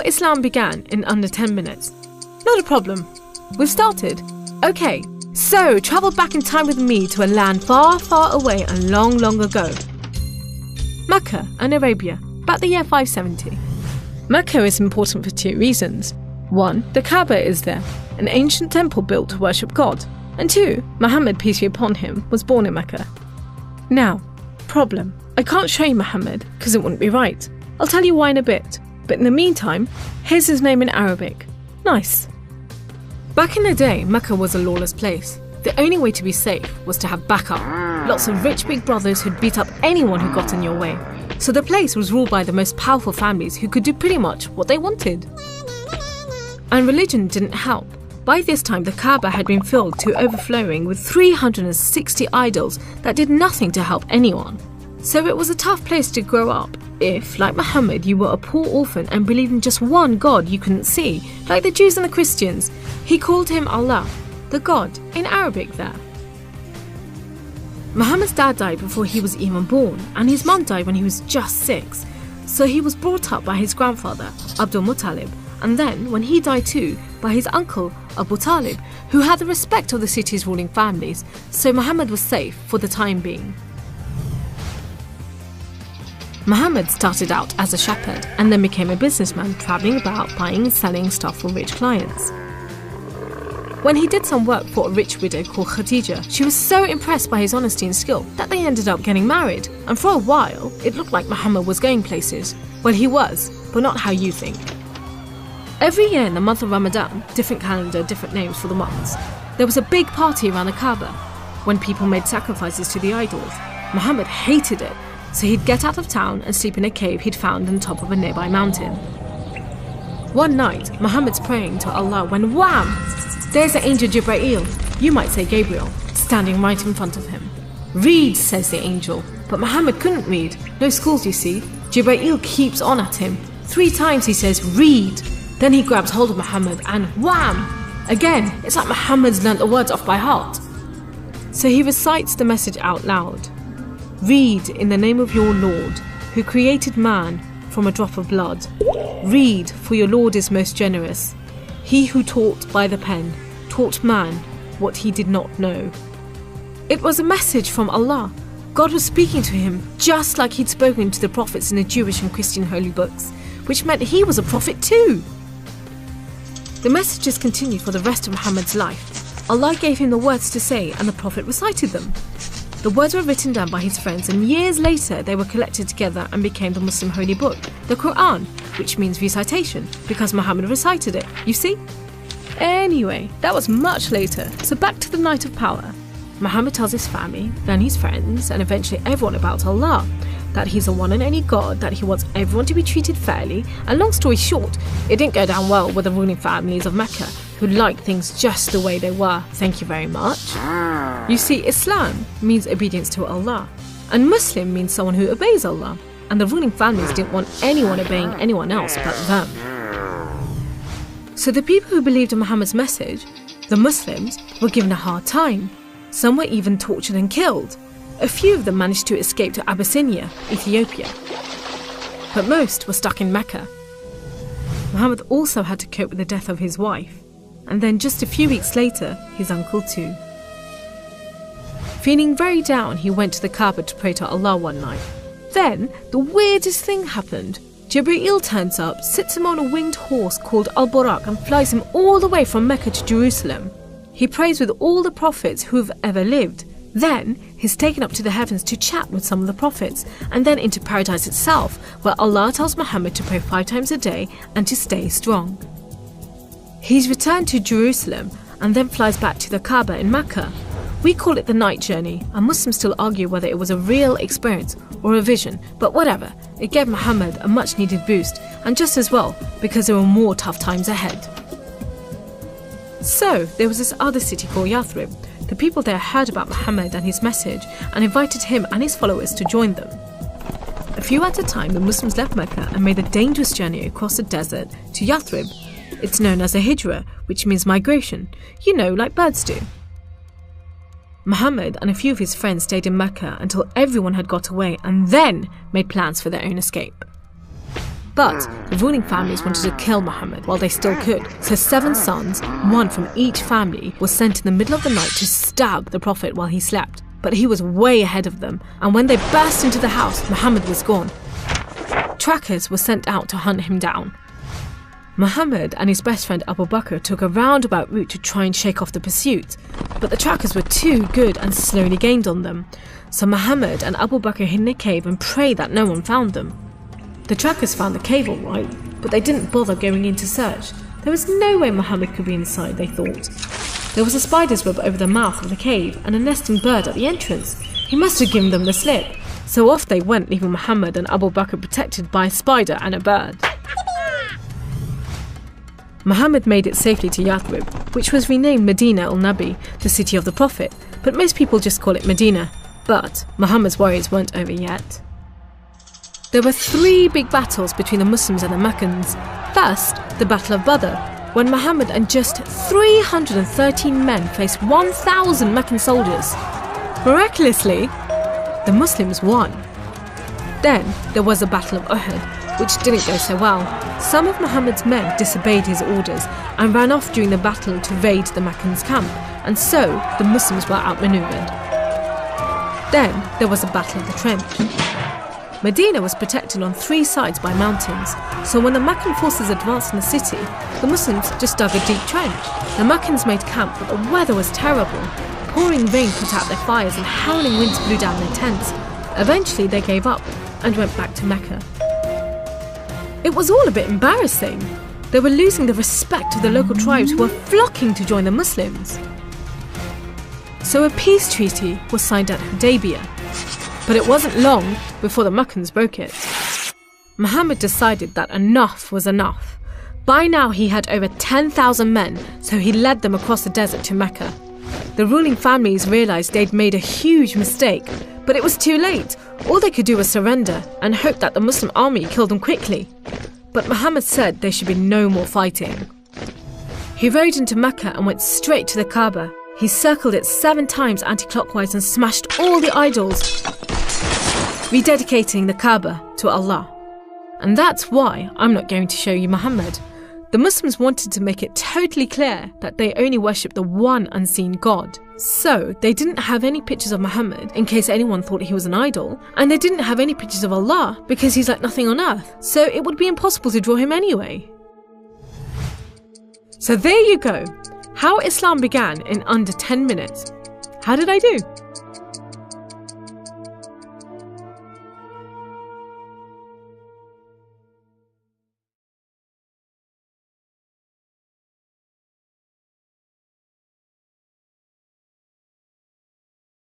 before Islam began in under 10 minutes. Not a problem. We've started. Okay, so travel back in time with me to a land far, far away and long, long ago. Mecca and Arabia, about the year 570. Mecca is important for 2 reasons. 1, the Kaaba is there, an ancient temple built to worship God. And 2, Muhammad, peace be upon him, was born in Mecca. Now, problem. I can't show you Muhammad because it wouldn't be right. I'll tell you why in a bit. But in the meantime, here's his name in Arabic. Nice. Back in the day, Mecca was a lawless place. The only way to be safe was to have backup. Lots of rich big brothers who'd beat up anyone who got in your way. So the place was ruled by the most powerful families who could do pretty much what they wanted. And religion didn't help. By this time, the Kaaba had been filled to overflowing with 360 idols that did nothing to help anyone. So it was a tough place to grow up if, like Muhammad, you were a poor orphan and believed in just one God you couldn't see, like the Jews and the Christians. He called him Allah, the God, in Arabic there. Muhammad's dad died before he was even born, and his mum died when he was just 6. So he was brought up by his grandfather, Abdul Muttalib, and then, when he died too, by his uncle, Abu Talib, who had the respect of the city's ruling families, so Muhammad was safe for the time being. Muhammad started out as a shepherd and then became a businessman travelling about buying and selling stuff for rich clients. When he did some work for a rich widow called Khadija, she was so impressed by his honesty and skill that they ended up getting married, and for a while it looked like Muhammad was going places. Well, he was, but not how you think. Every year in the month of Ramadan, different calendar, different names for the months, there was a big party around the Kaaba when people made sacrifices to the idols. Muhammad hated it, so he'd get out of town and sleep in a cave he'd found on top of a nearby mountain. One night, Muhammad's praying to Allah when wham! There's the angel Jibreel, you might say Gabriel, standing right in front of him. Read, says the angel, but Muhammad couldn't read. No schools, you see. Jibreel keeps on at him. 3 times he says, read. Then he grabs hold of Muhammad and wham! Again, it's like Muhammad's learnt the words off by heart. So he recites the message out loud. Read in the name of your Lord, who created man from a drop of blood. Read, for your Lord is most generous. He who taught by the pen, taught man what he did not know. It was a message from Allah. God was speaking to him just like he'd spoken to the prophets in the Jewish and Christian holy books, which meant he was a prophet too. The messages continued for the rest of Muhammad's life. Allah gave him the words to say and the Prophet recited them. The words were written down by his friends, and years later they were collected together and became the Muslim holy book, the Quran, which means recitation, because Muhammad recited it, you see? Anyway, that was much later, so back to the night of power. Muhammad tells his family, then his friends, and eventually everyone about Allah, that he's the one and only God, that he wants everyone to be treated fairly, and long story short, it didn't go down well with the ruling families of Mecca, who liked things just the way they were, thank you very much. You see, Islam means obedience to Allah, and Muslim means someone who obeys Allah, and the ruling families didn't want anyone obeying anyone else but them. So the people who believed in Muhammad's message, the Muslims, were given a hard time. Some were even tortured and killed. A few of them managed to escape to Abyssinia, Ethiopia. But most were stuck in Mecca. Muhammad also had to cope with the death of his wife, and then just a few weeks later, his uncle too. Feeling very down, he went to the Kaaba to pray to Allah one night. Then, the weirdest thing happened. Jibreel turns up, sits him on a winged horse called Al-Buraq and flies him all the way from Mecca to Jerusalem. He prays with all the prophets who have ever lived. Then, he's taken up to the heavens to chat with some of the prophets, and then into paradise itself, where Allah tells Muhammad to pray 5 times a day and to stay strong. He's returned to Jerusalem and then flies back to the Kaaba in Mecca. We call it the night journey, and Muslims still argue whether it was a real experience or a vision, but whatever, it gave Muhammad a much needed boost, and just as well, because there were more tough times ahead. So, there was this other city called Yathrib. The people there heard about Muhammad and his message and invited him and his followers to join them. A few at a time, the Muslims left Mecca and made a dangerous journey across the desert to Yathrib. It's known as a hijra, which means migration, you know, like birds do. Muhammad and a few of his friends stayed in Mecca until everyone had got away and then made plans for their own escape. But the ruling families wanted to kill Muhammad while they still could, so 7 sons, one from each family, were sent in the middle of the night to stab the Prophet while he slept. But he was way ahead of them, and when they burst into the house, Muhammad was gone. Trackers were sent out to hunt him down. Muhammad and his best friend Abu Bakr took a roundabout route to try and shake off the pursuit, but the trackers were too good and slowly gained on them. So Muhammad and Abu Bakr hid in a cave and prayed that no one found them. The trackers found the cave all right, but they didn't bother going in to search. There was no way Muhammad could be inside, they thought. There was a spider's web over the mouth of the cave and a nesting bird at the entrance. He must have given them the slip. So off they went, leaving Muhammad and Abu Bakr protected by a spider and a bird. Muhammad made it safely to Yathrib, which was renamed Medina al-Nabi, the city of the Prophet, but most people just call it Medina. But Muhammad's worries weren't over yet. There were 3 big battles between the Muslims and the Meccans. First, the Battle of Badr, when Muhammad and just 313 men faced 1,000 Meccan soldiers. Miraculously, the Muslims won. Then there was the Battle of Uhud, which didn't go so well. Some of Muhammad's men disobeyed his orders and ran off during the battle to raid the Meccans' camp, and so the Muslims were outmaneuvered. Then there was the Battle of the Trench. Medina was protected on 3 sides by mountains, so when the Meccan forces advanced in the city, the Muslims just dug a deep trench. The Meccans made camp, but the weather was terrible. Pouring rain put out their fires and howling winds blew down their tents. Eventually they gave up and went back to Mecca. It was all a bit embarrassing. They were losing the respect of the local tribes who were flocking to join the Muslims. So a peace treaty was signed at Hudaybiyah. But it wasn't long before the Meccans broke it. Muhammad decided that enough was enough. By now he had over 10,000 men, so he led them across the desert to Mecca. The ruling families realised they'd made a huge mistake, but it was too late. All they could do was surrender and hope that the Muslim army killed them quickly. But Muhammad said there should be no more fighting. He rode into Mecca and went straight to the Kaaba. He circled it 7 times anti-clockwise and smashed all the idols, rededicating the Kaaba to Allah. And that's why I'm not going to show you Muhammad. The Muslims wanted to make it totally clear that they only worship the one unseen God. So they didn't have any pictures of Muhammad in case anyone thought he was an idol, and they didn't have any pictures of Allah because he's like nothing on earth, so it would be impossible to draw him anyway. So there you go. How Islam began in under 10 minutes. How did I do?